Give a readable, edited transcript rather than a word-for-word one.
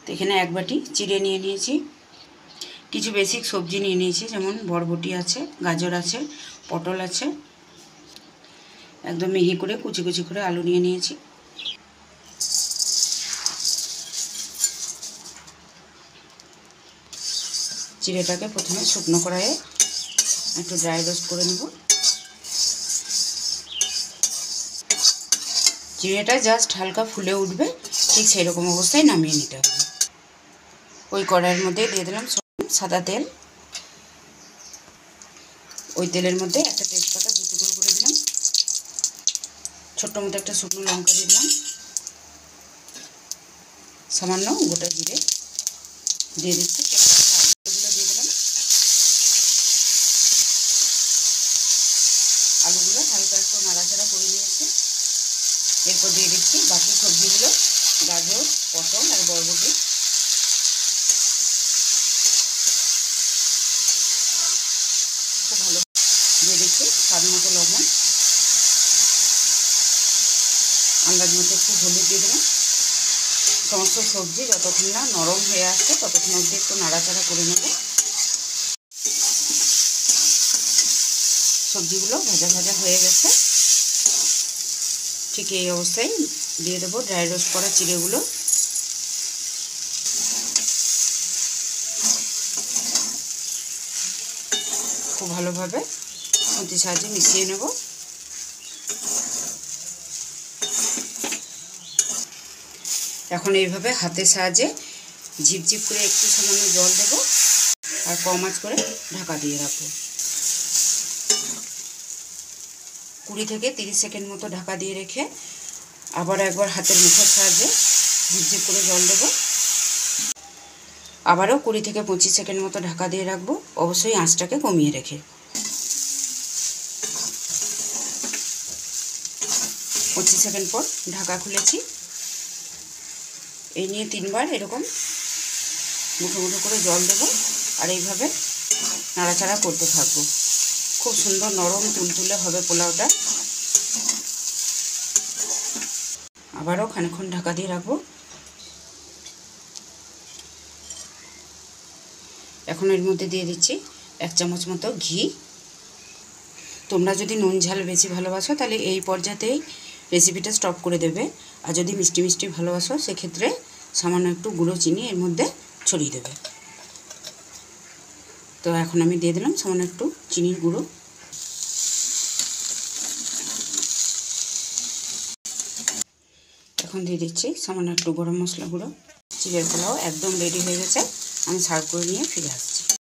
তো এখানে এক বাটি চিড়ে নিয়ে নিয়েছি, কিছু বেসিক সবজি নিয়ে নিয়েছি, যেমন বরবটি আছে, গাজর আছে, পটল আছে, একদম মিহি করে কুচি কুচি করে আলু নিয়ে নিয়েছি। চিড়েটাকে প্রথমে শুকনো কড়াইয়ে একটু ড্রাই রোস্ট করে নেব। চিড়েটা জাস্ট হালকা ফুলে উঠবে, ঠিক সেই রকম অবস্থায় নামিয়ে নিতে হবে। ওই কড়াইয়ের মধ্যে দিয়ে দিলাম সাদা তেল। ওই তেলের মধ্যে একটা তেজপাতা 2 টুকরো করে দিলাম, ছোট্ট মতো একটা শুকনো লঙ্কা দিয়ে দিলাম, সামান্য গোটা জিরে দিয়ে দিচ্ছি, আলুগুলো দিয়ে দিলাম। আলুগুলো হালকা একটু নাড়াচাড়া করে নিয়েছি। এরপর দিয়ে দিচ্ছি বাকি সবজিগুলো, গাজর, পটল আর বরবটি। খুব ভালো দিয়ে দিচ্ছি স্বাদ মতো লবণ, আন্দাজ মতো একটু হলুদ দিয়ে দিলাম। সমস্ত সবজি যতক্ষণ না নরম হয়ে আসছে ততক্ষণ অবধি একটু নাড়াচাড়া করে নেব। সবজিগুলো ভাজা ভাজা হয়ে গেছে, ঠিক এই অবস্থায় দিয়ে দেবো ড্রাই রোস্ট করা চিড়েগুলো। খুব ভালোভাবে খুন্তির সাহায্যে মিশিয়ে নেব। এখন এইভাবে হাতের সাহায্যে ঝিপঝিপ করে একটু সামান্য জল দেব আর কম আঁচ করে ঢাকা দিয়ে রাখবো। 20 থেকে 30 সেকেন্ড মতো ঢাকা দিয়ে রেখে আবার একবার হাতের মুঠোর সাহায্যে ঝিপঝিপ করে জল দেব। আবারও 20 থেকে 25 সেকেন্ড মতো ঢাকা দিয়ে রাখবো, অবশ্যই আঁচটাকে কমিয়ে রেখে। 25 সেকেন্ড পর ঢাকা খুলেছি। এই নিয়ে 3 বার এরকম মুঠো মুঠো করে জল দেবো আর এইভাবে নাড়াচাড়া করতে থাকবো। খুব সুন্দর নরম তুলতুলে হবে পোলাওটা। আবারও খানিকক্ষণ ঢাকা দিয়ে রাখবো। এখন এর মধ্যে দিয়ে দিচ্ছি 1 চামচ মতো ঘি। তোমরা যদি নুন ঝাল বেশি ভালোবাসো তাহলে এই পর্যায়েই রেসিপিটা স্টপ করে দেবে, আর যদি মিষ্টি মিষ্টি ভালোবাসো সেক্ষেত্রে সামান্য একটু গুঁড়ো চিনি এর মধ্যে ছড়িয়ে দেবে। তো এখন আমি দিয়ে দিলাম সামান্য একটু চিনির গুঁড়ো। এখন দিয়ে দিচ্ছি সামান্য একটু গরম মশলা গুঁড়ো। চিড়ের পোলাও একদম রেডি হয়ে গেছে, আমি সার্ভ করে নিয়ে ফিরে আসছি।